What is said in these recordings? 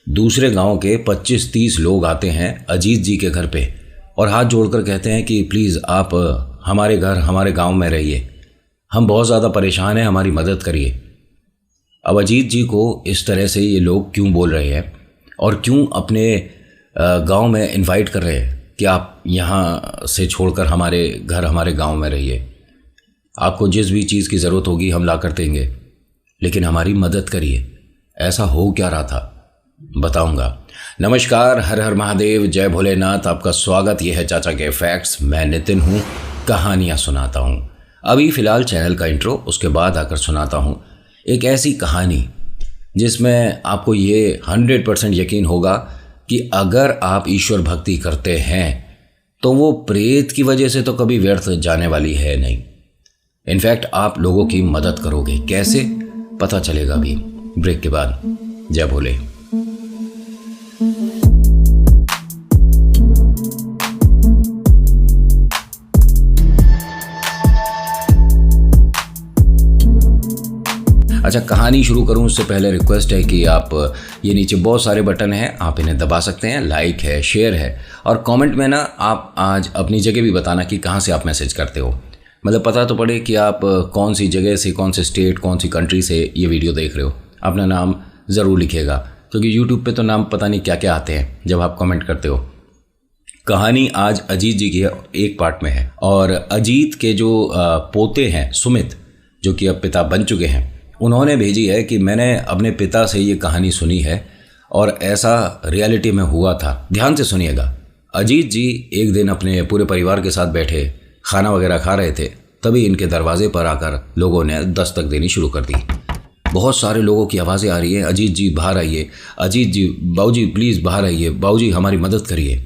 दूसरे गांव के 25-30 लोग आते हैं अजीत जी के घर पे और हाथ जोड़कर कहते हैं कि प्लीज़ आप हमारे घर हमारे गांव में रहिए, हम बहुत ज़्यादा परेशान हैं, हमारी मदद करिए। अब अजीत जी को इस तरह से ये लोग क्यों बोल रहे हैं और क्यों अपने गांव में इनवाइट कर रहे हैं कि आप यहाँ से छोड़कर हमारे घर हमारे गांव में रहिए, आपको जिस भी चीज़ की ज़रूरत होगी हम ला कर देंगे, लेकिन हमारी मदद करिए। ऐसा हो क्या रहा था बताऊंगा। नमस्कार, हर हर महादेव, जय भोलेनाथ। आपका स्वागत। यह है चाचा के फैक्ट्स। मैं नितिन हूँ, कहानियाँ सुनाता हूँ। अभी फ़िलहाल चैनल का इंट्रो, उसके बाद आकर सुनाता हूँ एक ऐसी कहानी जिसमें आपको ये 100% यकीन होगा कि अगर आप ईश्वर भक्ति करते हैं तो वो प्रेत की वजह से तो कभी व्यर्थ जाने वाली है नहीं। इनफैक्ट आप लोगों की मदद करोगे। कैसे, पता चलेगा अभी ब्रेक के बाद। जय भोले। अच्छा, कहानी शुरू करूं उससे पहले रिक्वेस्ट है कि आप ये नीचे बहुत सारे बटन हैं, आप इन्हें दबा सकते हैं। लाइक है, शेयर है और कमेंट में ना आप आज अपनी जगह भी बताना कि कहाँ से आप मैसेज करते हो, मतलब पता तो पड़े कि आप कौन सी जगह से, कौन से स्टेट, कौन सी कंट्री से ये वीडियो देख रहे हो। अपना नाम ज़रूर लिखिएगा क्योंकि यूट्यूब पे तो नाम पता नहीं क्या क्या आते हैं जब आप कमेंट करते हो। कहानी आज अजीत जी की एक पार्ट में है और अजीत के जो पोते हैं सुमित, जो कि अब पिता बन चुके हैं, उन्होंने भेजी है कि मैंने अपने पिता से ये कहानी सुनी है और ऐसा रियलिटी में हुआ था। ध्यान से सुनिएगा। अजीत जी एक दिन अपने पूरे परिवार के साथ बैठे खाना वगैरह खा रहे थे, तभी इनके दरवाजे पर आकर लोगों ने दस्तक देनी शुरू कर दी। बहुत सारे लोगों की आवाज़ें आ रही हैं, अजीत जी बाहर आइए, अजीत जी, बाबूजी प्लीज़ बाहर आइए, बाबूजी हमारी मदद करिए।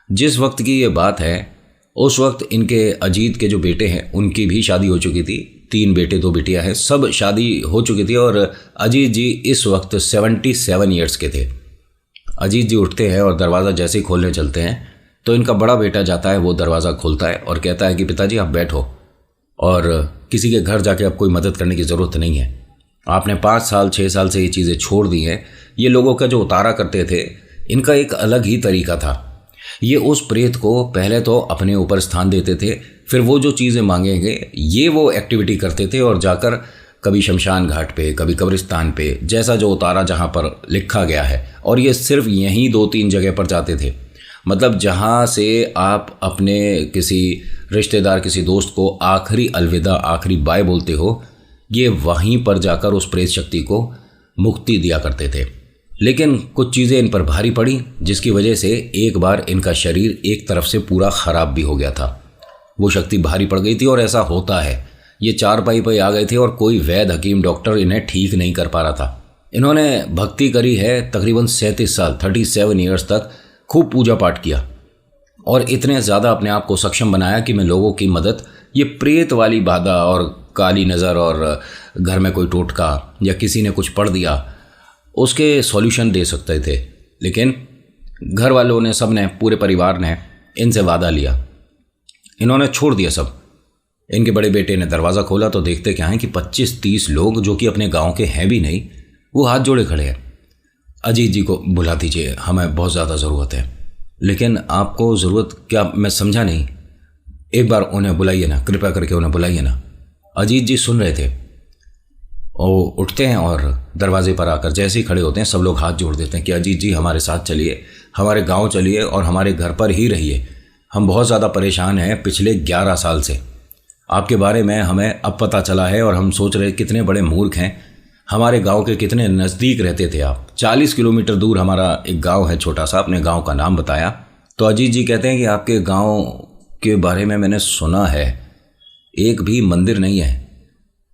जिस वक्त की ये बात है उस वक्त इनके अजीत के जो बेटे हैं उनकी भी शादी हो चुकी थी। 3 बेटे 2 बेटियां हैं, सब शादी हो चुकी थी और अजीत जी इस वक्त 77 ईयर्स के थे। अजीत जी उठते हैं और दरवाज़ा जैसे ही खोलने चलते हैं तो इनका बड़ा बेटा जाता है, वो दरवाज़ा खोलता है और कहता है कि पिताजी आप बैठो और किसी के घर जाके अब कोई मदद करने की ज़रूरत नहीं है। आपने 5 साल 6 साल से ये चीज़ें छोड़ दी हैं। ये लोगों का जो उतारा करते थे, इनका एक अलग ही तरीका था। ये उस प्रेत को पहले तो अपने ऊपर स्थान देते थे, फिर वो जो चीज़ें मांगेंगे ये वो एक्टिविटी करते थे और जाकर कभी शमशान घाट पे, कभी कब्रिस्तान पे, जैसा जो उतारा जहाँ पर लिखा गया है, और ये सिर्फ यहीं 2-3 जगह पर जाते थे। मतलब जहाँ से आप अपने किसी रिश्तेदार, किसी दोस्त को आखिरी अलविदा, आखिरी बाय बोलते हो, ये वहीं पर जाकर उस प्रेत शक्ति को मुक्ति दिया करते थे। लेकिन कुछ चीज़ें इन पर भारी पड़ी जिसकी वजह से एक बार इनका शरीर एक तरफ से पूरा ख़राब भी हो गया था। वो शक्ति भारी पड़ गई थी और ऐसा होता है, ये चारपाई पर आ गए थे और कोई वैद्य, हकीम, डॉक्टर इन्हें ठीक नहीं कर पा रहा था। इन्होंने भक्ति करी है तकरीबन 37 साल, 37 ईयर्स तक खूब पूजा पाठ किया और इतने ज़्यादा अपने आप को सक्षम बनाया कि मैं लोगों की मदद, ये प्रेत वाली बाधा और काली नज़र और घर में कोई टोटका या किसी ने कुछ पढ़ दिया, उसके सॉल्यूशन दे सकते थे। लेकिन घर वालों ने, सब ने, पूरे परिवार ने इनसे वादा लिया, इन्होंने छोड़ दिया सब। इनके बड़े बेटे ने दरवाज़ा खोला तो देखते क्या है कि 25-30 लोग, जो कि अपने गांव के हैं भी नहीं, वो हाथ जोड़े खड़े हैं। अजीत जी को बुला दीजिए, हमें बहुत ज़्यादा ज़रूरत है। लेकिन आपको ज़रूरत क्या, मैं समझा नहीं, एक बार उन्हें बुलाइए ना, कृपया करके उन्हें बुलाइए ना। अजीत जी सुन रहे थे। वो उठते हैं और दरवाजे पर आकर जैसे ही खड़े होते हैं सब लोग हाथ जोड़ देते हैं कि अजीत जी हमारे साथ चलिए, हमारे गांव चलिए और हमारे घर पर ही रहिए। हम बहुत ज़्यादा परेशान हैं पिछले 11 साल से। आपके बारे में हमें अब पता चला है और हम सोच रहे कितने बड़े मूर्ख हैं। हमारे गांव के कितने नज़दीक रहते थे आप। 40 किलोमीटर दूर हमारा एक गाँव है छोटा सा। अपने गाँव का नाम बताया तो अजीत जी कहते हैं कि आपके गाँव के बारे में मैंने सुना है, एक भी मंदिर नहीं है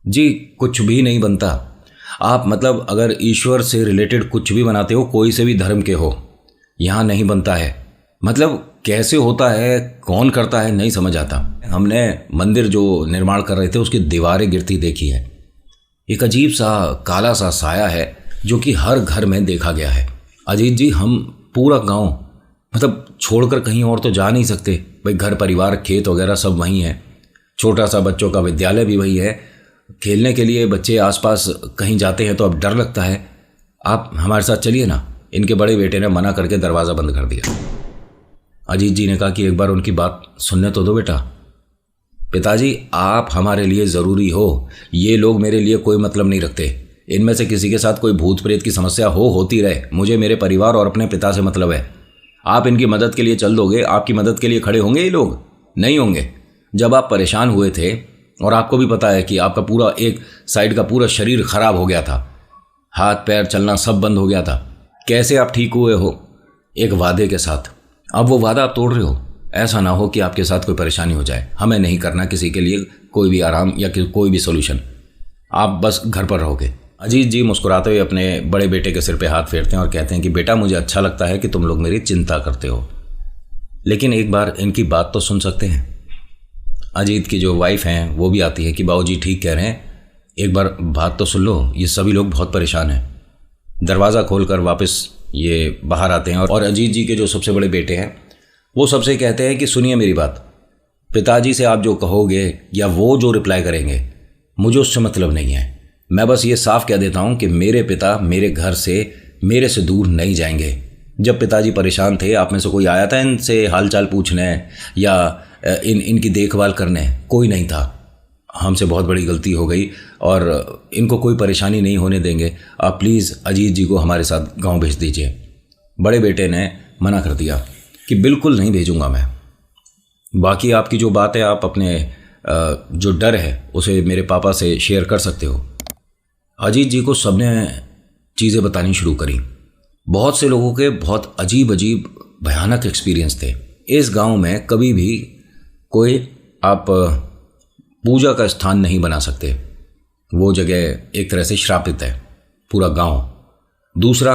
जी, कुछ भी नहीं बनता। आप मतलब अगर ईश्वर से रिलेटेड कुछ भी बनाते हो, कोई से भी धर्म के हो, यहाँ नहीं बनता है। मतलब कैसे होता है, कौन करता है, नहीं समझ आता। हमने मंदिर जो निर्माण कर रहे थे उसकी दीवारें गिरती देखी है। एक अजीब सा काला सा साया है जो कि हर घर में देखा गया है। अजीत जी, हम पूरा गांव मतलब छोड़कर कहीं और तो जा नहीं सकते भाई। घर परिवार, खेत वगैरह सब वहीं है, छोटा सा बच्चों का विद्यालय भी वही है। खेलने के लिए बच्चे आसपास कहीं जाते हैं तो अब डर लगता है। आप हमारे साथ चलिए ना, इनके बड़े बेटे ने मना करके दरवाज़ा बंद कर दिया। अजीत जी ने कहा कि एक बार उनकी बात सुनने तो दो बेटा। पिताजी, आप हमारे लिए ज़रूरी हो, ये लोग मेरे लिए कोई मतलब नहीं रखते। इनमें से किसी के साथ कोई भूत प्रेत की समस्या होती रहे, मुझे मेरे परिवार और अपने पिता से मतलब है। आप इनकी मदद के लिए चल दोगे, आपकी मदद के लिए खड़े होंगे ये लोग? नहीं होंगे। जब आप परेशान हुए थे और आपको भी पता है कि आपका पूरा एक साइड का पूरा शरीर खराब हो गया था, हाथ पैर चलना सब बंद हो गया था, कैसे आप ठीक हुए हो? एक वादे के साथ। अब वो वादा आप तोड़ रहे हो। ऐसा ना हो कि आपके साथ कोई परेशानी हो जाए। हमें नहीं करना किसी के लिए कोई भी आराम या कोई भी सोल्यूशन। आप बस घर पर रहोगे। अजीत जी मुस्कुराते हुए अपने बड़े बेटे के सिर पे हाथ फेरते हैं और कहते हैं कि बेटा, मुझे अच्छा लगता है कि तुम लोग मेरी चिंता करते हो, लेकिन एक बार इनकी बात तो सुन सकते हैं। अजीत की जो वाइफ हैं वो भी आती है कि बाबूजी ठीक कह रहे हैं, एक बार बात तो सुन लो, ये सभी लोग बहुत परेशान हैं। दरवाज़ा खोलकर वापस ये बाहर आते हैं और अजीत जी के जो सबसे बड़े बेटे हैं वो सबसे कहते हैं कि सुनिए मेरी बात, पिताजी से आप जो कहोगे या वो जो रिप्लाई करेंगे, मुझे उससे मतलब नहीं है। मैं बस ये साफ कह देता हूँ कि मेरे पिता मेरे घर से मेरे से दूर नहीं जाएंगे। जब पिताजी परेशान थे, आप में से कोई आया था इनसे हालचाल पूछने या इनकी देखभाल करने? कोई नहीं था। हमसे बहुत बड़ी गलती हो गई और इनको कोई परेशानी नहीं होने देंगे। आप प्लीज़ अजीत जी को हमारे साथ गांव भेज दीजिए। बड़े बेटे ने मना कर दिया कि बिल्कुल नहीं भेजूंगा मैं। बाकी आपकी जो बात है, आप अपने जो डर है उसे मेरे पापा से शेयर कर सकते हो। अजीत जी को सबने चीज़ें बतानी शुरू करी। बहुत से लोगों के बहुत अजीब अजीब भयानक एक्सपीरियंस थे। इस गांव में कभी भी कोई आप पूजा का स्थान नहीं बना सकते। वो जगह एक तरह से श्रापित है, पूरा गांव। दूसरा,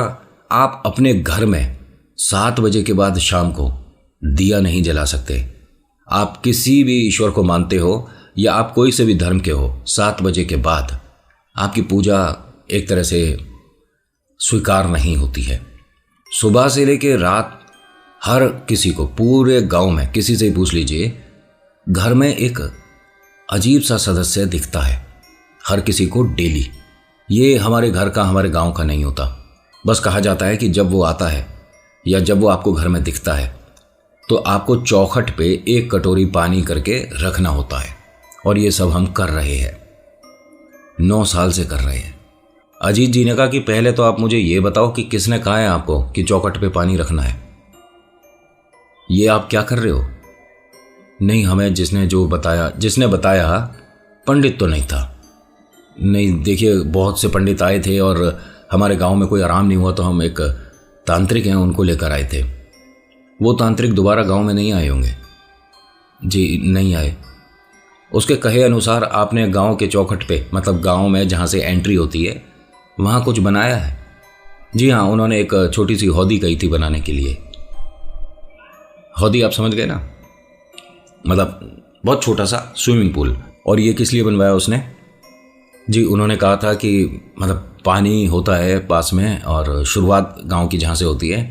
आप अपने घर में 7 बजे के बाद शाम को दिया नहीं जला सकते। आप किसी भी ईश्वर को मानते हो या आप कोई से भी धर्म के हो, 7 बजे के बाद आपकी पूजा एक तरह से स्वीकार नहीं होती है। सुबह से लेकर रात हर किसी को, पूरे गांव में किसी से पूछ लीजिए, घर में एक अजीब सा सदस्य दिखता है हर किसी को डेली। ये हमारे घर का, हमारे गांव का नहीं होता। बस कहा जाता है कि जब वो आता है या जब वो आपको घर में दिखता है तो आपको चौखट पे 1 कटोरी पानी करके रखना होता है। और ये सब हम कर रहे हैं, 9 साल से कर रहे हैं। अजीत जी ने कहा कि पहले तो आप मुझे ये बताओ कि किसने कहा है आपको कि चौखट पे पानी रखना है? ये आप क्या कर रहे हो? नहीं, हमें जिसने बताया पंडित तो नहीं था। नहीं, देखिए बहुत से पंडित आए थे और हमारे गांव में कोई आराम नहीं हुआ तो हम एक तांत्रिक हैं उनको लेकर आए थे। वो तांत्रिक दोबारा गांव में नहीं आए होंगे। जी नहीं आए। उसके कहे अनुसार आपने गांव के चौखट पे, मतलब गांव में जहाँ से एंट्री होती है, वहाँ कुछ बनाया है? जी हाँ, उन्होंने एक छोटी सी हौदी कही थी बनाने के लिए। हौदी आप समझ गए ना, मतलब बहुत छोटा सा स्विमिंग पूल। और ये किस लिए बनवाया उसने? जी, उन्होंने कहा था कि मतलब पानी होता है पास में और शुरुआत गांव की जहाँ से होती है,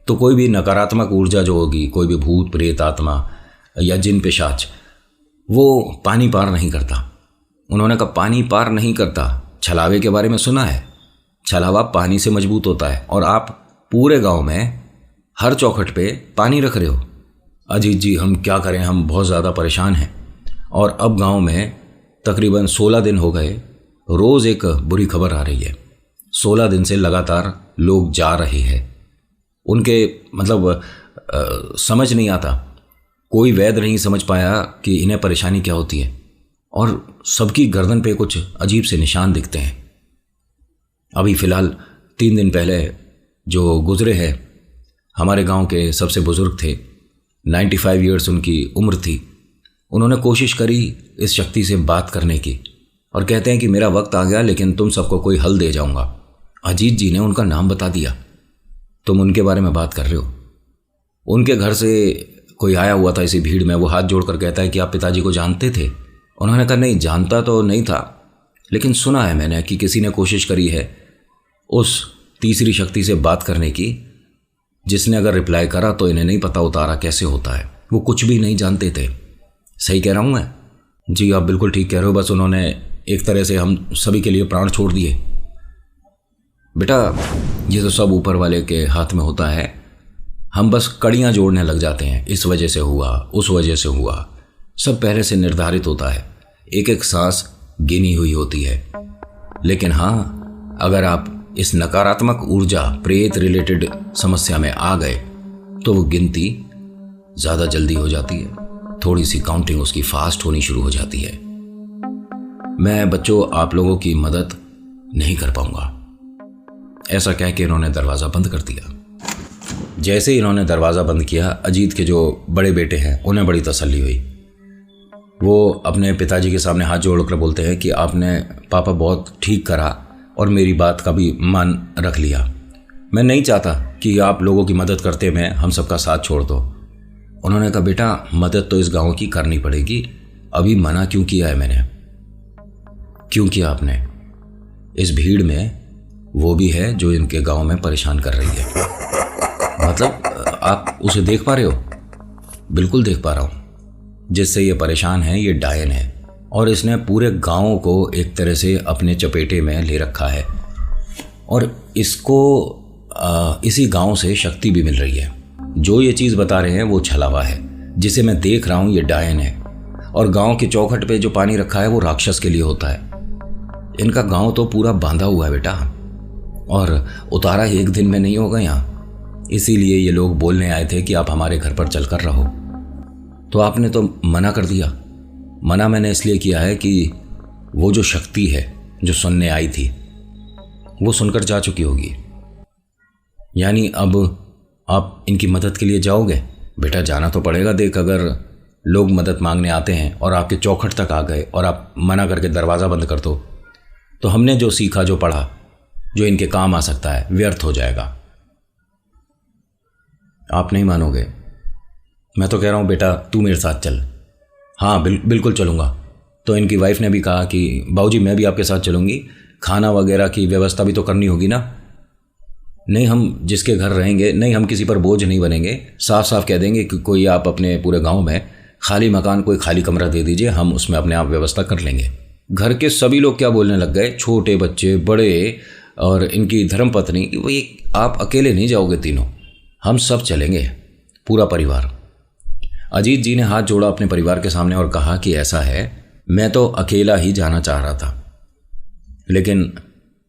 तो कोई भी नकारात्मक ऊर्जा जो होगी, कोई भी भूत प्रेत आत्मा या जिन पिशाच, वो पानी पार नहीं करता। उन्होंने कहा पानी पार नहीं करता। छलावे के बारे में सुना है? छलावा पानी से मजबूत होता है और आप पूरे गांव में हर चौखट पे पानी रख रहे हो। अजीत जी, हम क्या करें, हम बहुत ज़्यादा परेशान हैं। और अब गांव में तकरीबन 16 दिन हो गए, रोज़ एक बुरी खबर आ रही है। 16 दिन से लगातार लोग जा रहे हैं। उनके मतलब समझ नहीं आता, कोई वैद्य नहीं समझ पाया कि इन्हें परेशानी क्या होती है। और सबकी गर्दन पे कुछ अजीब से निशान दिखते हैं। अभी फ़िलहाल 3 दिन पहले जो गुजरे हैं, हमारे गांव के सबसे बुज़ुर्ग थे, 95 ईयर्स उनकी उम्र थी। उन्होंने कोशिश करी इस शक्ति से बात करने की और कहते हैं कि मेरा वक्त आ गया, लेकिन तुम सबको कोई हल दे जाऊंगा। अजीत जी ने उनका नाम बता दिया। तुम उनके बारे में बात कर रहे हो? उनके घर से कोई आया हुआ था इसी भीड़ में। वो हाथ जोड़कर कहता है कि आप पिताजी को जानते थे? उन्होंने कहा नहीं, जानता तो नहीं था, लेकिन सुना है मैंने कि किसी ने कोशिश करी है उस तीसरी शक्ति से बात करने की, जिसने अगर रिप्लाई करा तो इन्हें नहीं पता उतारा कैसे होता है। वो कुछ भी नहीं जानते थे। सही कह रहा हूँ मैं? जी आप बिल्कुल ठीक कह रहे हो। बस उन्होंने एक तरह से हम सभी के लिए प्राण छोड़ दिए। बेटा ये तो सब ऊपर वाले के हाथ में होता है, हम बस कड़ियाँ जोड़ने लग जाते हैं, इस वजह से हुआ, उस वजह से हुआ। सब पहले से निर्धारित होता है, एक एक सांस गिनी हुई होती है। लेकिन हाँ, अगर आप इस नकारात्मक ऊर्जा प्रेत रिलेटेड समस्या में आ गए तो वो गिनती ज़्यादा जल्दी हो जाती है, थोड़ी सी काउंटिंग उसकी फास्ट होनी शुरू हो जाती है। मैं बच्चों आप लोगों की मदद नहीं कर पाऊंगा, ऐसा कह के इन्होंने दरवाज़ा बंद कर दिया। जैसे ही इन्होंने दरवाज़ा बंद किया, अजीत के जो बड़े बेटे हैं उन्हें बड़ी तसल्ली हुई। वो अपने पिताजी के सामने हाथ जोड़कर बोलते हैं कि आपने पापा बहुत ठीक करा और मेरी बात का भी मान रख लिया। मैं नहीं चाहता कि आप लोगों की मदद करते में हम सबका साथ छोड़ दो। उन्होंने कहा बेटा मदद तो इस गांव की करनी पड़ेगी, अभी मना क्यों किया है मैंने? क्यों किया आपने? इस भीड़ में वो भी है जो इनके गांव में परेशान कर रही है। मतलब आप उसे देख पा रहे हो? बिल्कुल देख पा रहा हूं। जिससे ये परेशान है ये डायन है और इसने पूरे गांव को एक तरह से अपने चपेटे में ले रखा है और इसको इसी गांव से शक्ति भी मिल रही है। जो ये चीज़ बता रहे हैं वो छलावा है, जिसे मैं देख रहा हूं ये डायन है। और गांव के चौखट पे जो पानी रखा है वो राक्षस के लिए होता है। इनका गांव तो पूरा बांधा हुआ है बेटा, और उतारा एक दिन में नहीं होगा यहाँ। इसीलिए ये लोग बोलने आए थे कि आप हमारे घर पर चलकर रहो, तो आपने तो मना कर दिया। मना मैंने इसलिए किया है कि वो जो शक्ति है जो सुनने आई थी वो सुनकर जा चुकी होगी। यानी अब आप इनकी मदद के लिए जाओगे? बेटा जाना तो पड़ेगा। देख, अगर लोग मदद मांगने आते हैं और आपके चौखट तक आ गए और आप मना करके दरवाज़ा बंद कर दो, तो हमने जो सीखा, जो पढ़ा, जो इनके काम आ सकता है, व्यर्थ हो जाएगा। आप नहीं मानोगे। मैं तो कह रहा हूँ बेटा तू मेरे साथ चल। हाँ बिल्कुल चलूँगा। तो इनकी वाइफ ने भी कहा कि बाबूजी मैं भी आपके साथ चलूँगी, खाना वगैरह की व्यवस्था भी तो करनी होगी ना। नहीं, हम जिसके घर रहेंगे, नहीं हम किसी पर बोझ नहीं बनेंगे। साफ साफ कह देंगे कि कोई आप अपने पूरे गांव में खाली मकान, कोई खाली कमरा दे दीजिए, हम उसमें अपने आप व्यवस्था कर लेंगे। घर के सभी लोग क्या बोलने लग गए, छोटे बच्चे, बड़े और इनकी धर्मपत्नी, वही आप अकेले नहीं जाओगे तीनों, हम सब चलेंगे, पूरा परिवार। अजीत जी ने हाथ जोड़ा अपने परिवार के सामने और कहा कि ऐसा है, मैं तो अकेला ही जाना चाह रहा था, लेकिन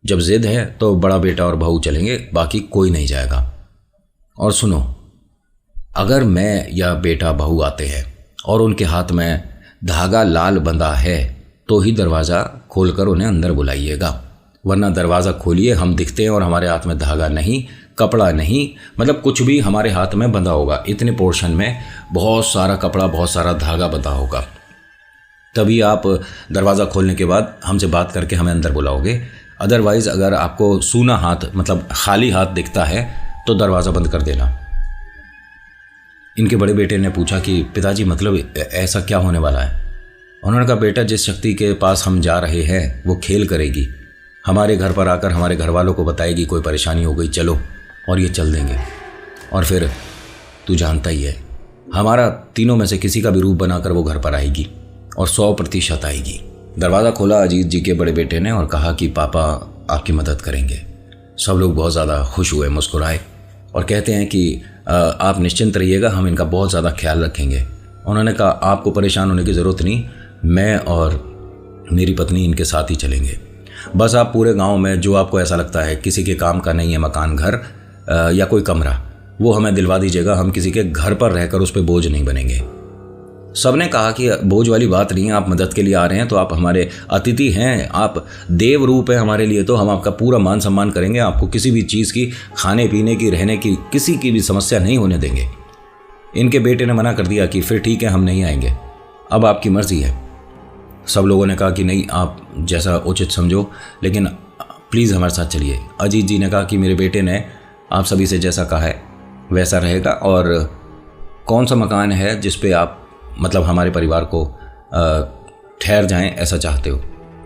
जब जिद है तो बड़ा बेटा और बहू चलेंगे, बाकी कोई नहीं जाएगा। और सुनो, अगर मैं या बेटा बहू आते हैं और उनके हाथ में धागा लाल बंधा है तो ही दरवाज़ा खोलकर उन्हें अंदर बुलाइएगा, वरना दरवाज़ा खोलिए, हम दिखते हैं और हमारे हाथ में धागा नहीं, कपड़ा नहीं, मतलब कुछ भी हमारे हाथ में बंधा होगा। इतने पोर्शन में बहुत सारा कपड़ा, बहुत सारा धागा बंधा होगा, तभी आप दरवाज़ा खोलने के बाद हमसे बात करके हमें अंदर बुलाओगे। अदरवाइज़ अगर आपको सूना हाथ, मतलब खाली हाथ दिखता है तो दरवाज़ा बंद कर देना। इनके बड़े बेटे ने पूछा कि पिताजी मतलब ऐसा क्या होने वाला है? उन्होंने कहा बेटा जिस शक्ति के पास हम जा रहे हैं वो खेल करेगी, हमारे घर पर आकर हमारे घर वालों को बताएगी कोई परेशानी हो गई, चलो, और ये चल देंगे। और फिर तू जानता ही है, हमारा तीनों में से किसी का भी रूप बनाकर वो घर पर आएगी और 100% आएगी। दरवाज़ा खोला अजीत जी के बड़े बेटे ने और कहा कि पापा आपकी मदद करेंगे। सब लोग बहुत ज़्यादा खुश हुए, मुस्कुराए और कहते हैं कि आप निश्चिंत रहिएगा, हम इनका बहुत ज़्यादा ख्याल रखेंगे। उन्होंने कहा आपको परेशान होने की ज़रूरत नहीं, मैं और मेरी पत्नी इनके साथ ही चलेंगे। बस आप पूरे गांव में जो आपको ऐसा लगता है किसी के काम का नहीं है मकान, घर या कोई कमरा, वो हमें दिलवा दीजिएगा, हम किसी के घर पर रहकर उस पर बोझ नहीं बनेंगे। सबने कहा कि बोझ वाली बात नहीं है, आप मदद के लिए आ रहे हैं तो आप हमारे अतिथि हैं, आप देव रूप हैं हमारे लिए, तो हम आपका पूरा मान सम्मान करेंगे, आपको किसी भी चीज़ की, खाने पीने की, रहने की, किसी की भी समस्या नहीं होने देंगे। इनके बेटे ने मना कर दिया कि फिर ठीक है, हम नहीं आएंगे, अब आपकी मर्ज़ी है। सब लोगों ने कहा कि नहीं, आप जैसा उचित समझो, लेकिन प्लीज़ हमारे साथ चलिए। अजीत जी ने कहा कि मेरे बेटे ने आप सभी से जैसा कहा है वैसा रहेगा, और कौन सा मकान है जिस पे आप मतलब हमारे परिवार को ठहर जाएं ऐसा चाहते हो?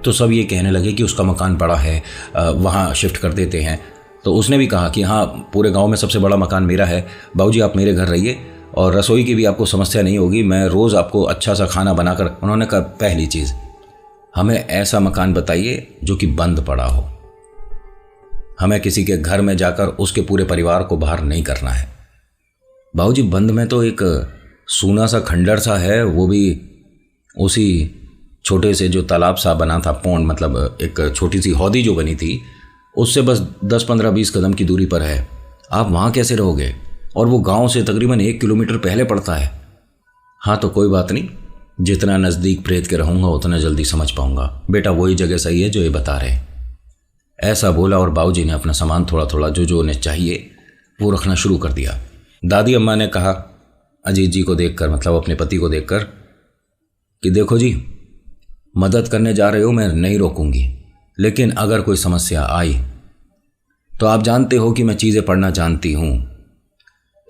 तो सब ये कहने लगे कि उसका मकान बड़ा है, वहाँ शिफ्ट कर देते हैं। तो उसने भी कहा कि हाँ, पूरे गांव में सबसे बड़ा मकान मेरा है, बाबूजी आप मेरे घर रहिए और रसोई की भी आपको समस्या नहीं होगी, मैं रोज़ आपको अच्छा सा खाना बनाकर। उन्होंने कहा पहली चीज़, हमें ऐसा मकान बताइए जो कि बंद पड़ा हो, हमें किसी के घर में जाकर उसके पूरे परिवार को बाहर नहीं करना है। बाबूजी, बंद में तो एक सूना सा खंडर सा है, वो भी उसी छोटे से जो तालाब सा बना था, पौंड मतलब एक छोटी सी हौदी जो बनी थी, उससे बस 10-15-20 कदम की दूरी पर है। आप वहाँ कैसे रहोगे? और वो गांव से तकरीबन 1 किलोमीटर पहले पड़ता है। हाँ तो कोई बात नहीं, जितना नज़दीक प्रेत के रहूँगा उतना जल्दी समझ पाऊँगा। बेटा वही जगह सही है जो ये बता रहे हैं। ऐसा बोला और बाबूजी ने अपना सामान थोड़ा थोड़ा जो उन्हें चाहिए वो रखना शुरू कर दिया। दादी अम्मा ने कहा अजीत जी को देखकर, मतलब अपने पति को देखकर, कि देखो जी, मदद करने जा रहे हो, मैं नहीं रोकूंगी, लेकिन अगर कोई समस्या आई तो आप जानते हो कि मैं चीज़ें पढ़ना जानती हूँ,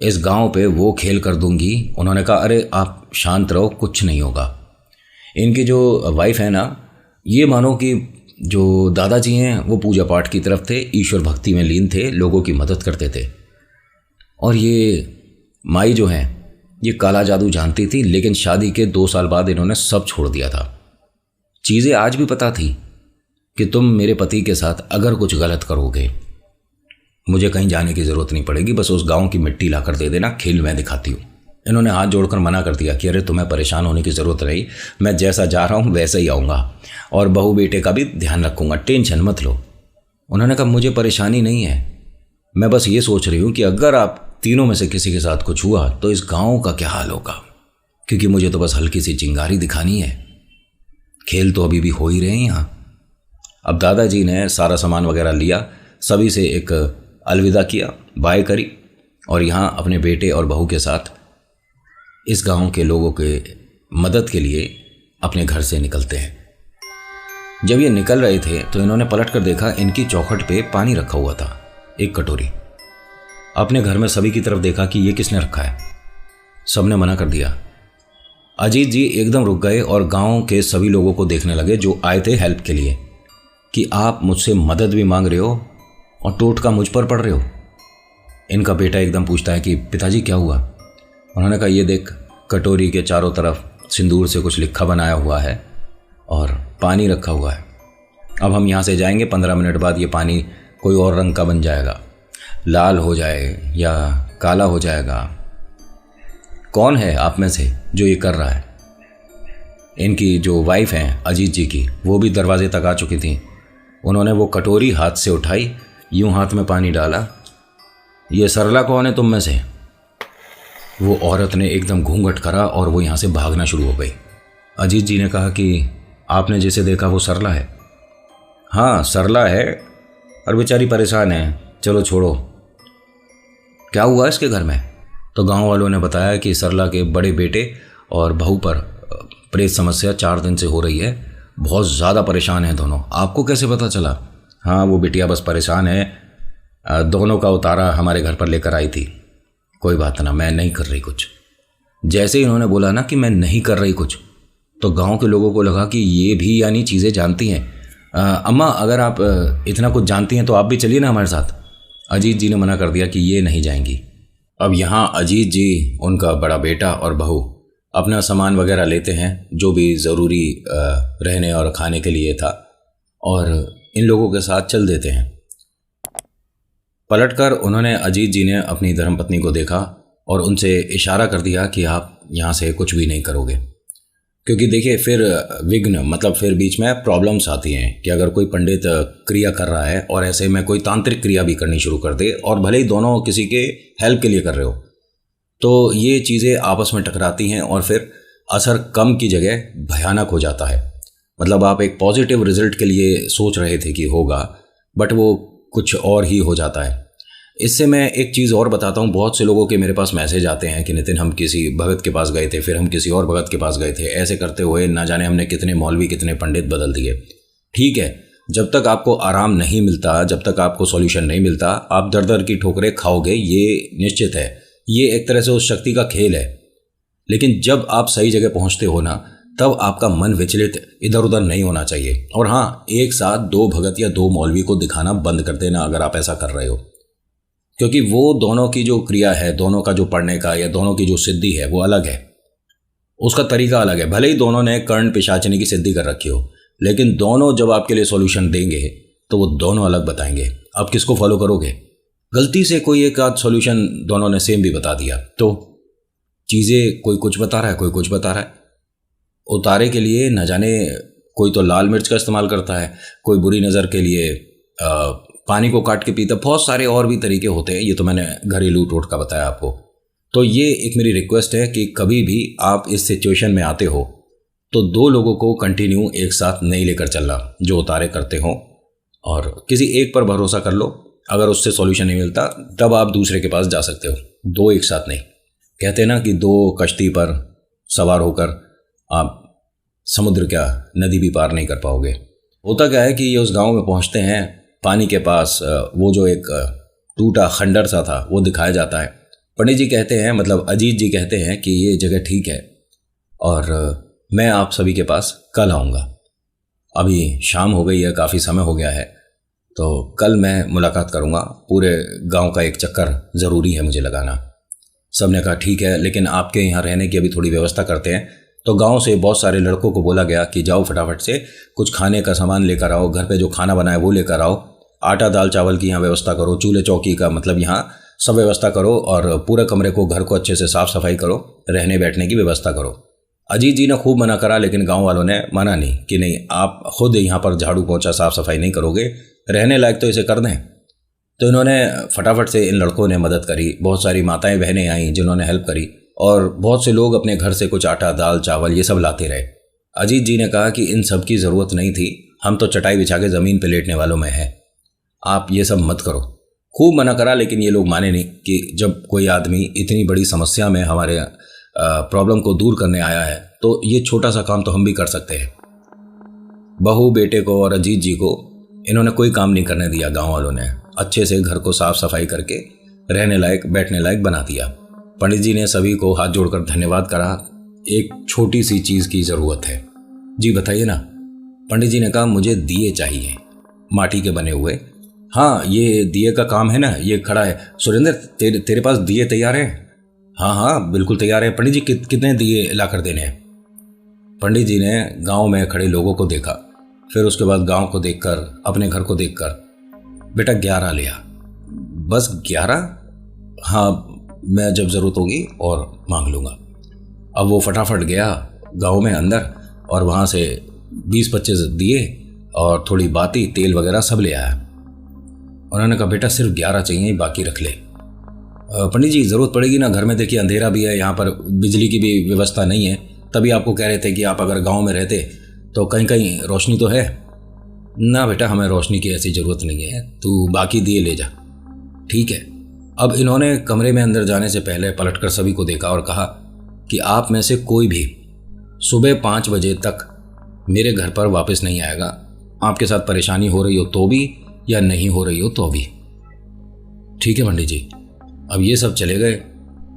इस गांव पे वो खेल कर दूंगी। उन्होंने कहा अरे आप शांत रहो, कुछ नहीं होगा। इनकी जो वाइफ है ना, ये मानो कि जो दादाजी हैं वो पूजा पाठ की तरफ थे, ईश्वर भक्ति में लीन थे, लोगों की मदद करते थे। और ये माई जो हैं ये काला जादू जानती थी, लेकिन शादी के 2 साल बाद इन्होंने सब छोड़ दिया था। चीज़ें आज भी पता थी कि तुम मेरे पति के साथ अगर कुछ गलत करोगे, मुझे कहीं जाने की ज़रूरत नहीं पड़ेगी, बस उस गांव की मिट्टी ला कर दे देना, खेल मैं दिखाती हूँ। इन्होंने हाथ जोड़कर मना कर दिया कि अरे तुम्हें परेशान होने की ज़रूरत नहीं, मैं जैसा जा रहा हूँ वैसे ही आऊँगा और बहू बेटे का भी ध्यान रखूँगा, टेंशन मत लो। उन्होंने कहा मुझे परेशानी नहीं है, मैं बस ये सोच रही हूँ कि अगर आप तीनों में से किसी के साथ कुछ हुआ तो इस गांव का क्या हाल होगा, क्योंकि मुझे तो बस हल्की सी चिंगारी दिखानी है, खेल तो अभी भी हो ही रहे हैं यहाँ। अब दादाजी ने सारा सामान वगैरह लिया, सभी से एक अलविदा किया, बाय करी और यहाँ अपने बेटे और बहू के साथ इस गांव के लोगों के मदद के लिए अपने घर से निकलते हैं। जब ये निकल रहे थे तो इन्होंने पलट कर देखा, इनकी चौखट पे पानी रखा हुआ था, एक कटोरी। अपने घर में सभी की तरफ देखा कि ये किसने रखा है। सबने मना कर दिया। अजीत जी एकदम रुक गए और गांव के सभी लोगों को देखने लगे जो आए थे हेल्प के लिए, कि आप मुझसे मदद भी मांग रहे हो और टोटका मुझ पर पड़ रहे हो। इनका बेटा एकदम पूछता है कि पिताजी क्या हुआ? उन्होंने कहा ये देख, कटोरी के चारों तरफ सिंदूर से कुछ लिखा बनाया हुआ है और पानी रखा हुआ है। अब हम यहाँ से जाएंगे, 15 मिनट बाद ये पानी कोई और रंग का बन जाएगा, लाल हो जाए या काला हो जाएगा। कौन है आप में से जो ये कर रहा है? इनकी जो वाइफ हैं अजीत जी की, वो भी दरवाजे तक आ चुकी थी। उन्होंने वो कटोरी हाथ से उठाई, यूं हाथ में पानी डाला। ये सरला कौन है तुम में से? वो औरत ने एकदम घूंघट करा और वो यहाँ से भागना शुरू हो गई। अजीत जी ने कहा कि आपने जिसे देखा वो सरला है। हाँ सरला है और बेचारी परेशान है, चलो छोड़ो। क्या हुआ इसके घर में? तो गांव वालों ने बताया कि सरला के बड़े बेटे और बहू पर प्रेत समस्या 4 दिन से हो रही है, बहुत ज़्यादा परेशान हैं दोनों। आपको कैसे पता चला? हाँ वो बिटिया बस परेशान है, दोनों का उतारा हमारे घर पर लेकर आई थी। कोई बात ना, मैं नहीं कर रही कुछ। जैसे ही इन्होंने बोला ना कि मैं नहीं कर रही कुछ, तो गांव के लोगों को लगा कि ये भी यानी चीज़ें जानती हैं। अम्मा अगर आप इतना कुछ जानती हैं तो आप भी चलिए ना हमारे साथ। अजीत जी ने मना कर दिया कि ये नहीं जाएंगी। अब यहाँ अजीत जी, उनका बड़ा बेटा और बहू अपना सामान वगैरह लेते हैं जो भी ज़रूरी रहने और खाने के लिए था, और इन लोगों के साथ चल देते हैं। पलटकर उन्होंने अजीत जी ने अपनी धर्मपत्नी को देखा और उनसे इशारा कर दिया कि आप यहाँ से कुछ भी नहीं करोगे, क्योंकि देखिए फिर विघ्न मतलब फिर बीच में प्रॉब्लम्स आती हैं कि अगर कोई पंडित क्रिया कर रहा है और ऐसे में कोई तांत्रिक क्रिया भी करनी शुरू कर दे, और भले ही दोनों किसी के हेल्प के लिए कर रहे हो, तो ये चीज़ें आपस में टकराती हैं और फिर असर कम की जगह भयानक हो जाता है। मतलब आप एक पॉजिटिव रिजल्ट के लिए सोच रहे थे कि होगा, बट वो कुछ और ही हो जाता है। इससे मैं एक चीज़ और बताता हूँ, बहुत से लोगों के मेरे पास मैसेज आते हैं कि नितिन हम किसी भगत के पास गए थे, फिर हम किसी और भगत के पास गए थे, ऐसे करते हुए ना जाने हमने कितने मौलवी कितने पंडित बदल दिए। ठीक है, जब तक आपको आराम नहीं मिलता, जब तक आपको सॉल्यूशन नहीं मिलता, आप दर दर की ठोकरें खाओगे, ये निश्चित है। ये एक तरह से उस शक्ति का खेल है। लेकिन जब आप सही जगह पहुँचते हो ना, तब आपका मन विचलित इधर उधर नहीं होना चाहिए। और हाँ, एक साथ 2 भगत या 2 मौलवी को दिखाना बंद कर देना अगर आप ऐसा कर रहे हो, क्योंकि वो दोनों की जो क्रिया है, दोनों का जो पढ़ने का या दोनों की जो सिद्धि है वो अलग है, उसका तरीका अलग है। भले ही दोनों ने कर्ण पिशाचनी की सिद्धि कर रखी हो, लेकिन दोनों जब आपके लिए सॉल्यूशन देंगे तो वो दोनों अलग बताएंगे। अब किसको फॉलो करोगे? गलती से कोई एक आध सॉल्यूशन दोनों ने सेम भी बता दिया तो चीज़ें कोई कुछ बता रहा है, कोई कुछ बता रहा है। उतारे के लिए न जाने कोई तो लाल मिर्च का इस्तेमाल करता है, कोई बुरी नज़र के लिए पानी को काट के पीता, बहुत सारे और भी तरीके होते हैं। ये तो मैंने घरेलू टोटका बताया आपको। तो ये एक मेरी रिक्वेस्ट है कि कभी भी आप इस सिचुएशन में आते हो तो दो लोगों को कंटिन्यू एक साथ नहीं लेकर चलना जो उतारे करते हो, और किसी एक पर भरोसा कर लो। अगर उससे सॉल्यूशन नहीं मिलता तब आप दूसरे के पास जा सकते हो, दो एक साथ नहीं। कहते हैं ना कि दो कश्ती पर सवार होकर आप समुद्र क्या नदी भी पार नहीं कर पाओगे। होता क्या है कि ये उस गांव में पहुंचते हैं, पानी के पास वो जो एक टूटा खंडर सा था वो दिखाया जाता है। पंडित जी कहते हैं, मतलब अजीत जी कहते हैं कि ये जगह ठीक है और मैं आप सभी के पास कल आऊँगा। अभी शाम हो गई है, काफ़ी समय हो गया है, तो कल मैं मुलाकात करूँगा। पूरे गांव का एक चक्कर ज़रूरी है मुझे लगाना। सब ने कहा ठीक है, लेकिन आपके यहाँ रहने की अभी थोड़ी व्यवस्था करते हैं। तो गांव से बहुत सारे लड़कों को बोला गया कि जाओ फटाफट से कुछ खाने का सामान लेकर आओ, घर पे जो खाना बनाए वो लेकर आओ, आटा दाल चावल की यहाँ व्यवस्था करो, चूल्हे चौकी का मतलब यहाँ सब व्यवस्था करो, और पूरे कमरे को घर को अच्छे से साफ़ सफाई करो, रहने बैठने की व्यवस्था करो। अजीत जी ने खूब मना करा, लेकिन गांव वालों ने माना नहीं कि नहीं, आप खुद यहाँ पर झाड़ू पोछा साफ़ सफाई नहीं करोगे, रहने लायक तो इसे कर दें। तो इन्होंने फटाफट से, इन लड़कों ने मदद करी। बहुत सारी माताएं बहनें आईं जिन्होंने हेल्प करी, और बहुत से लोग अपने घर से कुछ आटा दाल चावल ये सब लाते रहे। अजीत जी ने कहा कि इन सब की ज़रूरत नहीं थी, हम तो चटाई बिछा के ज़मीन पर लेटने वालों में हैं, आप ये सब मत करो। खूब मना करा, लेकिन ये लोग माने नहीं कि जब कोई आदमी इतनी बड़ी समस्या में हमारे प्रॉब्लम को दूर करने आया है तो ये छोटा सा काम तो हम भी कर सकते हैं। बहू बेटे को और अजीत जी को इन्होंने कोई काम नहीं करने दिया। गांव वालों ने अच्छे से घर को साफ सफाई करके रहने लायक बैठने लायक बना दिया। पंडित जी ने सभी को हाथ जोड़कर धन्यवाद करा। एक छोटी सी चीज़ की ज़रूरत है। जी बताइए ना। पंडित जी ने कहा मुझे दिए चाहिए, माटी के बने हुए। हाँ, ये दिए का काम है ना, ये खड़ा है। सुरेंद्र, तेरे पास दिए तैयार हैं? हाँ हाँ बिल्कुल तैयार है। पंडित जी कितने दिए ला कर देने हैं? पंडित जी ने गांव में खड़े लोगों को देखा, फिर उसके बाद गांव को देखकर, अपने घर को देखकर, बेटा 11 लिया। बस 11? हाँ, मैं जब ज़रूरत होगी और मांग लूँगा। अब वो फटाफट गया गांव में अंदर और वहाँ से 20-25 दिए और थोड़ी बाती तेल वगैरह सब ले आया। उन्होंने कहा बेटा सिर्फ 11 चाहिए, बाकी रख ले। पंडित जी ज़रूरत पड़ेगी ना, घर में देखिए अंधेरा भी है, यहाँ पर बिजली की भी व्यवस्था नहीं है। तभी आपको कह रहे थे कि आप अगर गांव में रहते तो कहीं कहीं रोशनी तो है ना। बेटा हमें रोशनी की ऐसी ज़रूरत नहीं है, तू बाकी दिए ले जा। ठीक है। अब इन्होंने कमरे में अंदर जाने से पहले पलटकर सभी को देखा और कहा कि आप में से कोई भी सुबह 5 बजे तक मेरे घर पर वापस नहीं आएगा। आपके साथ परेशानी हो रही हो तो भी, या नहीं हो रही हो तो भी। ठीक है पंडित जी। अब ये सब चले गए।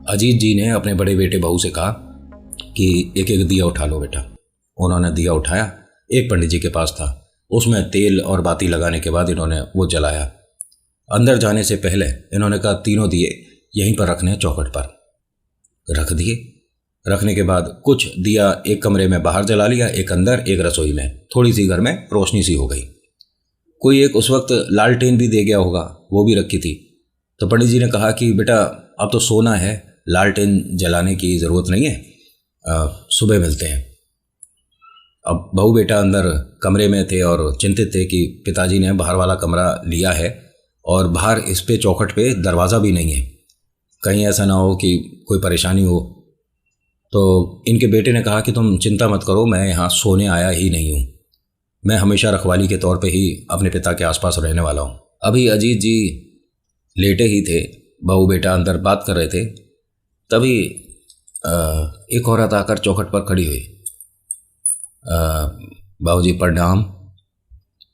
अजीत जी ने अपने बड़े बेटे बहू से कहा कि एक एक दिया उठा लो बेटा। उन्होंने दिया उठाया, एक पंडित जी के पास था, उसमें तेल और बाती लगाने के बाद इन्होंने वो जलाया। अंदर जाने से पहले इन्होंने कहा तीनों दिए यहीं पर रखने, चौखट पर रख दिए। रखने के बाद कुछ दिया एक कमरे में बाहर जला लिया, एक अंदर, एक रसोई में। थोड़ी सी घर में रोशनी सी हो गई। कोई एक उस वक्त लालटेन भी दे गया होगा, वो भी रखी थी। तो पंडित जी ने कहा कि बेटा अब तो सोना है, लालटेन जलाने की ज़रूरत नहीं है, सुबह मिलते हैं। अब बहू बेटा अंदर कमरे में थे और चिंतित थे कि पिताजी ने बाहर वाला कमरा लिया है और बाहर इस पे चौखट पे दरवाज़ा भी नहीं है, कहीं ऐसा ना हो कि कोई परेशानी हो। तो इनके बेटे ने कहा कि तुम चिंता मत करो, मैं यहाँ सोने आया ही नहीं हूँ, मैं हमेशा रखवाली के तौर पे ही अपने पिता के आसपास रहने वाला हूँ। अभी अजीत जी लेटे ही थे, बहू बेटा अंदर बात कर रहे थे, तभी एक औरत आकर चौखट पर खड़ी हुई। बाबूजी प्रणाम।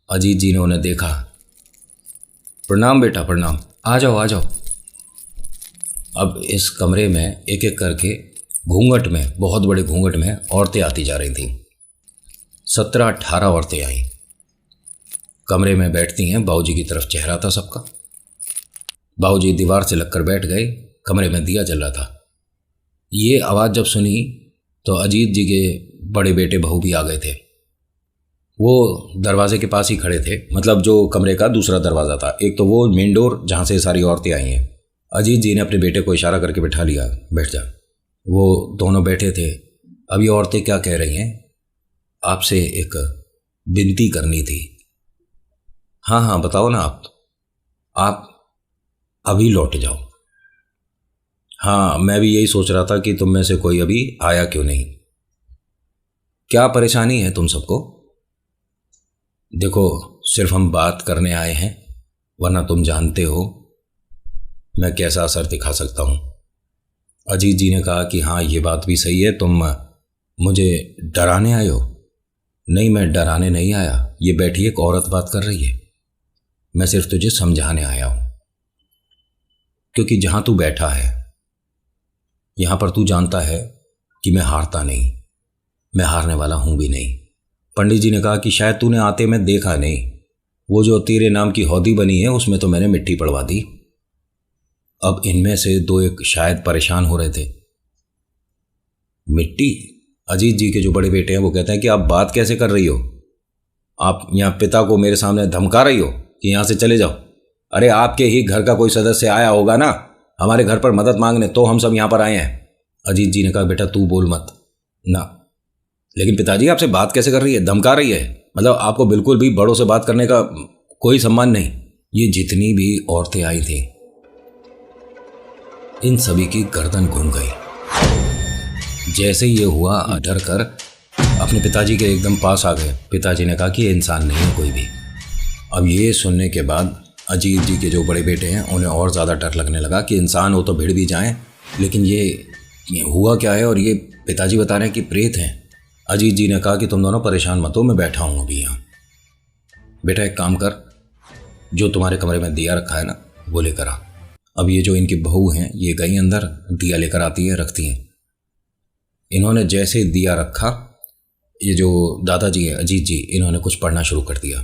अजीत जी ने उन्हें देखा। प्रणाम बेटा प्रणाम, आ जाओ आ जाओ। अब इस कमरे में एक एक करके घूंघट में, बहुत बड़े घूंघट में औरतें आती जा रही थीं। 17-18 औरतें आईं। कमरे में बैठती हैं, बाबूजी की तरफ चेहरा था सबका। बाबूजी दीवार से लगकर बैठ गए। कमरे में दिया जल रहा था। ये आवाज़ जब सुनी तो अजीत जी के बड़े बेटे बहू भी आ गए थे। वो दरवाजे के पास ही खड़े थे, मतलब जो कमरे का दूसरा दरवाज़ा था। एक तो वो मेन डोर जहाँ से सारी औरतें आई हैं। अजीत जी ने अपने बेटे को इशारा करके बिठा लिया, बैठ जा। वो दोनों बैठे थे। अब ये औरतें क्या कह रही हैं, आपसे एक विनती करनी थी। हाँ हाँ बताओ ना, आप अभी लौट जाओ। हाँ मैं भी यही सोच रहा था कि तुम में से कोई अभी आया क्यों नहीं। क्या परेशानी है तुम सबको? देखो सिर्फ हम बात करने आए हैं, वरना तुम जानते हो मैं कैसा असर दिखा सकता हूँ। अजीत जी ने कहा कि हाँ ये बात भी सही है, तुम मुझे डराने आए हो? नहीं मैं डराने नहीं आया, ये बैठी एक औरत बात कर रही है, मैं सिर्फ तुझे समझाने आया हूँ। क्योंकि जहाँ तू बैठा है यहाँ पर तू जानता है कि मैं हारता नहीं, मैं हारने वाला हूँ भी नहीं। पंडित जी ने कहा कि शायद तूने आते में देखा नहीं, वो जो तेरे नाम की हौदी बनी है उसमें तो मैंने मिट्टी पड़वा दी। अब इनमें से दो एक शायद परेशान हो रहे थे। मिट्टी? अजीत जी के जो बड़े बेटे हैं वो कहते हैं कि आप बात कैसे कर रही हो, आप यहाँ पिता को मेरे सामने धमका रही हो कि यहाँ से चले जाओ। अरे आपके ही घर का कोई सदस्य आया होगा ना हमारे घर पर मदद मांगने, तो हम सब यहाँ पर आए हैं। अजीत जी ने कहा बेटा तू बोल मत ना। लेकिन पिताजी आपसे बात कैसे कर रही है, धमका रही है, मतलब आपको बिल्कुल भी बड़ों से बात करने का कोई सम्मान नहीं। ये जितनी भी औरतें आई थी इन सभी की गर्दन घूम गई। जैसे ये हुआ डर कर अपने पिताजी के एकदम पास आ गए। पिताजी ने कहा कि ये इंसान नहीं है कोई भी। अब ये सुनने के बाद अजीत जी के जो बड़े बेटे हैं उन्हें और ज़्यादा डर लगने लगा कि इंसान हो तो भिड़ भी जाएं, लेकिन ये हुआ क्या है। और ये पिताजी बता रहे हैं कि प्रेत हैं। अजीत जी ने कहा कि तुम दोनों परेशान मत हो, मैं बैठा हूँ अभी यहाँ। बेटा एक काम कर, जो तुम्हारे कमरे में दिया रखा है ना वो लेकर आ। अब ये जो इनकी बहू हैं ये गई अंदर, दिया लेकर आती है, रखती हैं। इन्होंने जैसे दिया रखा, ये जो दादाजी हैं अजीत जी, इन्होंने कुछ पढ़ना शुरू कर दिया।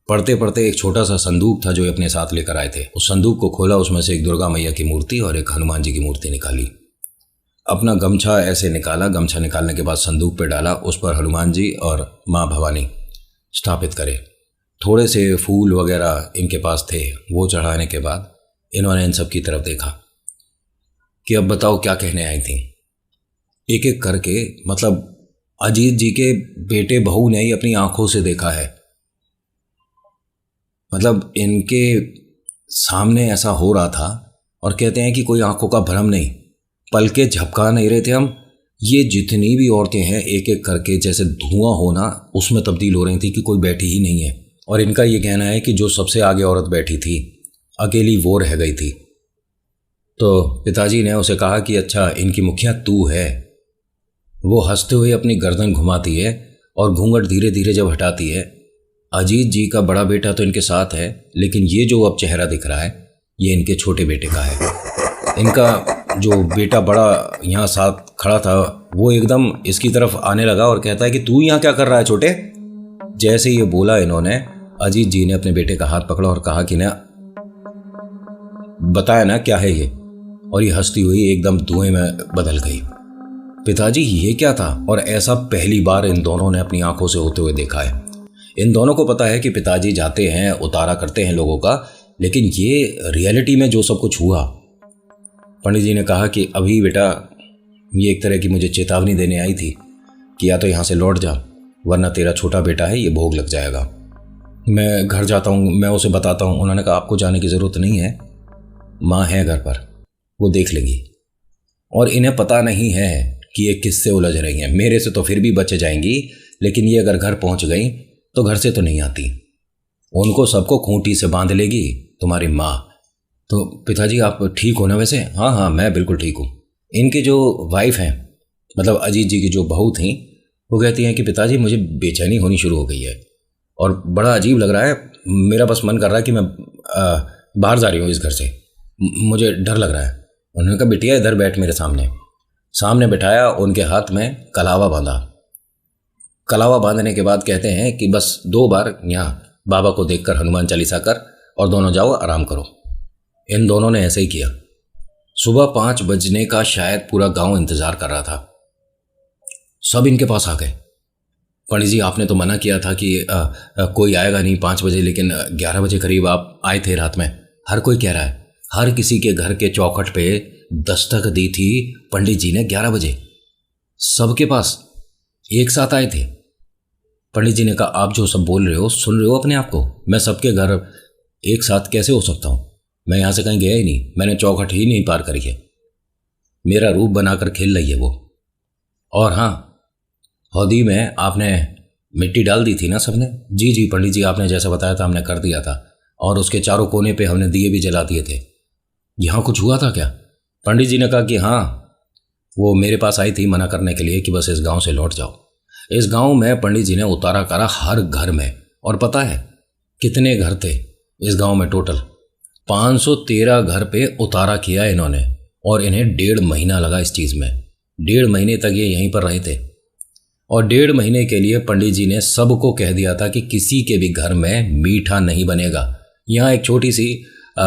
पढ़ते पढ़ते एक छोटा सा संदूक था जो ये अपने साथ लेकर आए थे, उस संदूक को खोला, उसमें से एक दुर्गा मैया की मूर्ति और एक हनुमान जी की मूर्ति निकाली। अपना गमछा ऐसे निकाला, गमछा निकालने के बाद संदूक पे डाला, उस पर हनुमान जी और माँ भवानी स्थापित करे। थोड़े से फूल वगैरह इनके पास थे, वो चढ़ाने के बाद इन्होंने इन सब की तरफ देखा कि अब बताओ क्या कहने आई थी। एक एक करके, मतलब अजीत जी के बेटे बहू ने ही अपनी आंखों से देखा है, मतलब इनके सामने ऐसा हो रहा था। और कहते हैं कि कोई आंखों का भ्रम नहीं, पलके झपका नहीं रहे थे हम। ये जितनी भी औरतें हैं एक एक करके जैसे धुआं होना उसमें तब्दील हो रही थी कि कोई बैठी ही नहीं है। और इनका ये कहना है कि जो सबसे आगे औरत बैठी थी अकेली वो रह गई थी। तो पिताजी ने उसे कहा कि अच्छा इनकी मुखिया तू है। वो हंसते हुए अपनी गर्दन घुमाती है और घूंघट धीरे धीरे जब हटाती है, अजीत जी का बड़ा बेटा तो इनके साथ है, लेकिन ये जो अब चेहरा दिख रहा है ये इनके छोटे बेटे का है। इनका जो बेटा बड़ा यहाँ साथ खड़ा था वो एकदम इसकी तरफ आने लगा और कहता है कि तू यहाँ क्या कर रहा है छोटे। जैसे ये बोला इन्होंने, अजीत जी ने अपने बेटे का हाथ पकड़ा और कहा कि ना बताया ना क्या है ये, और ये हंसती हुई एकदम धुएं में बदल गई। पिताजी ये क्या था? और ऐसा पहली बार इन दोनों ने अपनी आंखों से होते हुए देखा है। इन दोनों को पता है कि पिताजी जाते हैं, उतारा करते हैं लोगों का, लेकिन ये रियलिटी में जो सब कुछ हुआ। पंडित जी ने कहा कि अभी बेटा ये एक तरह की मुझे चेतावनी देने आई थी कि या तो यहाँ से लौट जा, वरना तेरा छोटा बेटा है ये भोग लग जाएगा। मैं घर जाता हूँ, मैं उसे बताता हूँ। उन्होंने कहा आपको जाने की ज़रूरत नहीं है, माँ है घर पर, वो देख लेगी। और इन्हें पता नहीं है कि ये किससे उलझ रही हैं। मेरे से तो फिर भी बच जाएंगी, लेकिन ये अगर घर पहुँच गई तो घर से तो नहीं आती, उनको सबको खूंटी से बांध लेगी तुम्हारी माँ। तो पिताजी आप ठीक हो ना? वैसे हाँ हाँ मैं बिल्कुल ठीक हूँ। इनकी जो वाइफ हैं, मतलब अजीत जी की जो बहू थी, वो कहती हैं कि पिताजी मुझे बेचैनी होनी शुरू हो गई है और बड़ा अजीब लग रहा है, मेरा बस मन कर रहा है कि मैं बाहर जा रही हूँ इस घर से, मुझे डर लग रहा है। उन्होंने कहा बिटिया इधर बैठ मेरे सामने। सामने बिठाया, उनके हाथ में कलावा बांधा। कलावा बांधने के बाद कहते हैं कि बस 2 बार यहाँ बाबा को देखकर हनुमान चालीसा कर और दोनों जाओ आराम करो। इन दोनों ने ऐसे ही किया। सुबह 5 बजने का शायद पूरा गांव इंतजार कर रहा था। सब इनके पास आ गए। पंडित जी आपने तो मना किया था कि कोई आएगा नहीं 5 बजे, लेकिन 11 बजे करीब आप आए थे रात में। हर कोई कह रहा है, हर किसी के घर के चौखट पे दस्तक दी थी पंडित जी ने 11 बजे। सबके पास एक साथ आए थे। पंडित जी ने कहा, आप जो सब बोल रहे हो सुन रहे हो अपने आप को? मैं सबके घर एक साथ कैसे हो सकता हूँ? मैं यहाँ से कहीं गया ही नहीं, मैंने चौखट ही नहीं पार करी है। मेरा रूप बनाकर खेल रही है वो। और हाँ, हौदी में आपने मिट्टी डाल दी थी ना सबने? जी जी पंडित जी, आपने जैसा बताया था हमने कर दिया था, और उसके चारों कोने पे हमने दिए भी जला दिए थे। यहाँ कुछ हुआ था क्या? पंडित जी ने कहा कि हाँ, वो मेरे पास आई थी मना करने के लिए कि बस इस गांव से लौट जाओ। इस गांव में पंडित जी ने उतारा करा हर घर में। और पता है कितने घर थे इस गांव में? टोटल 513 घर पे उतारा किया इन्होंने, और इन्हें 1.5 महीना लगा इस चीज़ में। 1.5 महीने तक ये यहीं पर रहे थे, और 1.5 महीने के लिए पंडित जी ने सबको कह दिया था कि किसी के भी घर में मीठा नहीं बनेगा। यहाँ एक छोटी सी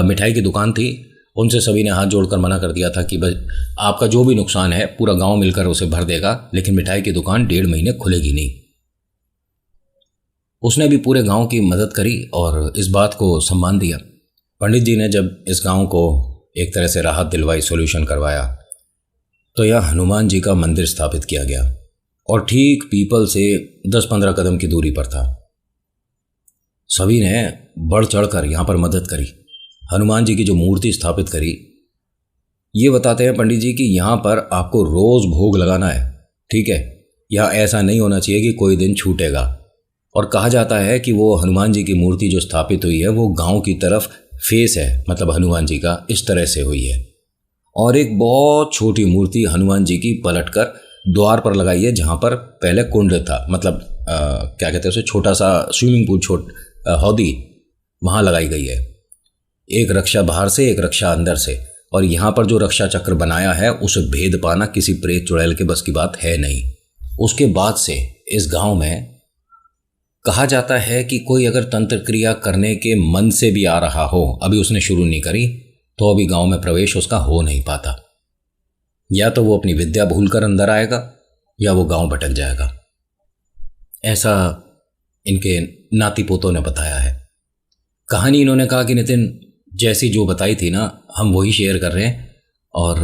मिठाई की दुकान थी, उनसे सभी ने हाथ जोड़कर मना कर दिया था कि बस आपका जो भी नुकसान है पूरा गांव मिलकर उसे भर देगा, लेकिन मिठाई की दुकान 1.5 महीने खुलेगी नहीं। उसने भी पूरे गांव की मदद करी और इस बात को सम्मान दिया। पंडित जी ने जब इस गांव को एक तरह से राहत दिलवाई, सॉल्यूशन करवाया, तो यहाँ हनुमान जी का मंदिर स्थापित किया गया, और ठीक पीपल से 10-15 कदम की दूरी पर था। सभी ने बढ़ चढ़कर यहाँ पर मदद करी, हनुमान जी की जो मूर्ति स्थापित करी। ये बताते हैं पंडित जी कि यहाँ पर आपको रोज़ भोग लगाना है, ठीक है? यहाँ ऐसा नहीं होना चाहिए कि कोई दिन छूटेगा। और कहा जाता है कि वो हनुमान जी की मूर्ति जो स्थापित हुई है वो गांव की तरफ फेस है, मतलब हनुमान जी का इस तरह से हुई है। और एक बहुत छोटी मूर्ति हनुमान जी की पलटकर द्वार पर लगाई है, जहाँ पर पहले कुंड था, मतलब क्या कहते हैं उसे, छोटा सा स्विमिंग पूल, हौदी, वहाँ लगाई गई है। एक रक्षा बाहर से, एक रक्षा अंदर से। और यहाँ पर जो रक्षा चक्र बनाया है उसे भेद पाना किसी प्रेत चुड़ैल के बस की बात है नहीं। उसके बाद से इस गांव में कहा जाता है कि कोई अगर तंत्र क्रिया करने के मन से भी आ रहा हो, अभी उसने शुरू नहीं करी, तो अभी गांव में प्रवेश उसका हो नहीं पाता। या तो वो अपनी विद्या भूलकर अंदर आएगा, या वो गांव भटक जाएगा। ऐसा इनके नाती पोतों ने बताया है। कहानी इन्होंने कहा कि नितिन, जैसी जो बताई थी ना, हम वही शेयर कर रहे हैं। और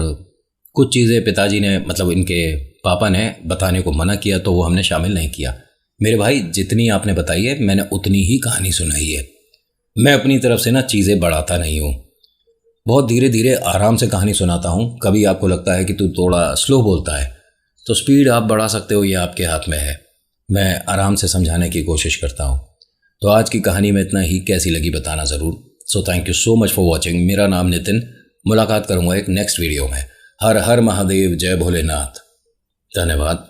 कुछ चीज़ें पिताजी ने, मतलब इनके पापा ने बताने को मना किया, तो वो हमने शामिल नहीं किया। मेरे भाई, जितनी आपने बताई है मैंने उतनी ही कहानी सुनाई है। मैं अपनी तरफ से ना चीज़ें बढ़ाता नहीं हूँ, बहुत धीरे धीरे आराम से कहानी सुनाता हूँ। कभी आपको लगता है कि तू थोड़ा स्लो बोलता है, तो स्पीड आप बढ़ा सकते हो, ये आपके हाथ में है। मैं आराम से समझाने की कोशिश करता हूँ। तो आज की कहानी में इतना ही, कैसी लगी बताना ज़रूर। So thank you so much for watching. मेरा नाम नितिन। मुलाकात करूँगा एक नेक्स्ट वीडियो में। हर हर महादेव, जय भोलेनाथ। धन्यवाद।